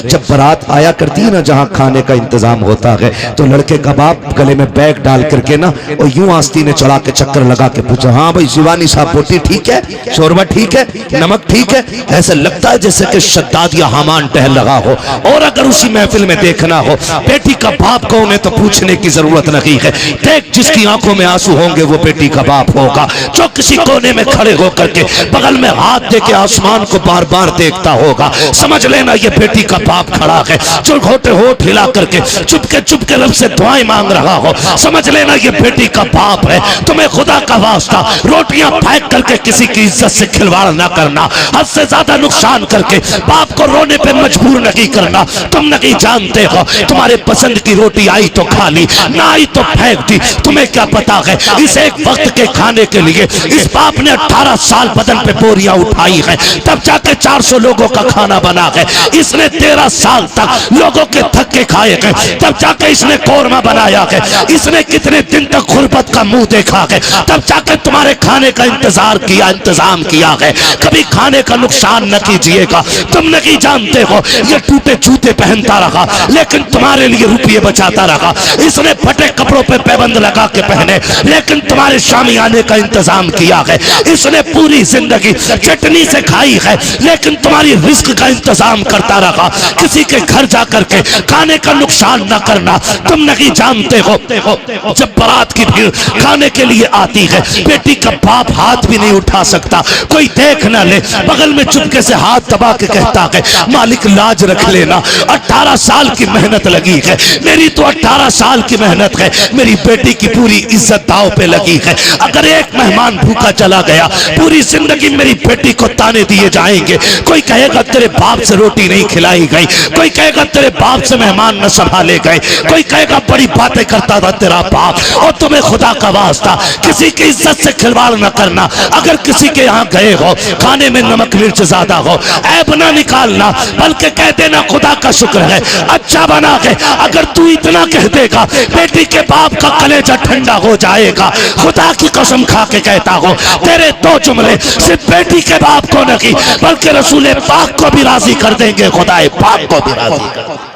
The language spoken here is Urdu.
جب بارات آیا کرتی ہے نا جہاں کھانے کا انتظام ہوتا ہے تو لڑکے کا باپ گلے میں بیگ ڈال کر کے نا اور یوں آستین چڑھا کے چکر لگا کے پوچھا ہاں بھائی شیوانی صاحب بوٹی ٹھیک ہے، شوربہ ٹھیک ہے، نمک ٹھیک ہے؟ ایسے لگتا ہے جیسے کہ شداد یا حامان ٹہل لگا ہو۔ اور اگر اسی محفل میں دیکھنا ہو بیٹی کا باپ کون ہے تو پوچھنے کی ضرورت نہیں ہے۔ دیکھ جس کی آنکھوں میں آنسو ہوں گے وہ بیٹی کا باپ ہوگا، جو کسی کونے میں کھڑے ہو کر کے بغل میں ہاتھ دے کے آسمان کو بار بار دیکھتا ہوگا، سمجھ لینا یہ بیٹی کا باپ کھڑا ہے۔ جو گھوٹے ہوٹ ہلا کر کے چپ کے لب سے دعائیں مانگ رہا ہو، سمجھ لینا یہ بیٹی کا باپ ہے۔ تمہیں خدا کا واسطہ روٹیاں پھینک کر کے کسی کی عزت سے کھلواڑ نہ کرنا، حد سے زیادہ نقصان کر کے باپ کو رونے پہ مجبور نہیں کرنا۔ تم نہیں جانتے ہو تمہارے پسند کی روٹی آئی تو کھا لی، نہ آئی تو پھینک دی۔ تمہیں کیا پتا ہے اس ایک وقت کے کھانے کے لیے اس باپ نے 18 سال بدن پہ بوریاں اٹھائی ہیں، تب جا کے 400 لوگوں کا کھانا بنا ہے۔ اس نے 13 سال تک لوگوں کے تھکے کھائے ہیں، تب جا کے اس نے قورمہ بنایا ہے۔ اس نے کتنے دن تک غربت کا منہ دیکھا ہے، تب جا کے تمہارے کھانے کا انتظام کیا ہے۔ کبھی کھانے کا نقصان نہ کیجئے گا۔ تم نہیں جانتے ہو یہ ٹوٹے جوتے پہنتا رہا لیکن تمہارے لیے روپیے بچاتا رہا۔ اس نے پھٹے کپڑوں پہ پیبند لگا کے پہنے لیکن تمہارے شامیانے کا انتظام کیا ہے۔ اس نے پوری زندگی چٹنی سے کھائی ہے لیکن تمہاری رزق کا انتظام کرتا رہا۔ کسی کے گھر جا کر کے کھانے کا نقصان نہ کرنا۔ تم نہیں جانتے ہو جب بارات کی بھیڑ کھانے کے لیے آتی ہے بیٹی کا باپ ہاتھ بھی نہیں اٹھا سکتا، کوئی دیکھ نہ لے، بغل میں چپکے سے ہاتھ دبا کے کہتا ہے مالک لاج رکھ لینا، 18 سال کی محنت لگی ہے، میری تو 18 سال کی محنت ہے، میری بیٹی کی پوری عزت داؤ پہ لگی ہے۔ اگر ایک مہمان بھوکا چلا گیا پوری زندگی میری بیٹی کو تانے دیے جائیں گے۔ کوئی کہے گا تیرے باپ سے روٹی نہیں کھلائی گئی، کوئی کہے گا تیرے باپ سے مہمان نہ سنبھالے گئے، کوئی کہے گا بڑی باتیں کرتا تھا تیرا باپ۔ اور تمہیں خدا کا واسطہ کسی کی عزت سے کھلواڑ نہ کرنا۔ اگر کسی کے یہاں گئے ہو کھانے میں نمک مرچ زیادہ ہو عیب نہ نکالنا، بلکہ کہہ دینا خدا کا شکر ہے اچھا بنا ہے۔ اگر تو اتنا کہہ دے گا بیٹی کے باپ کا کلیجہ ٹھنڈا ہو جائے گا۔ خدا کی قسم کھا کے کہتا ہوں تیرے 2 جملے صرف بیٹی کے باپ کو نہیں بلکہ رسول پاک کو بھی راضی کر دیں گے، خدا پاک کو بھی راضی کر دیں گے۔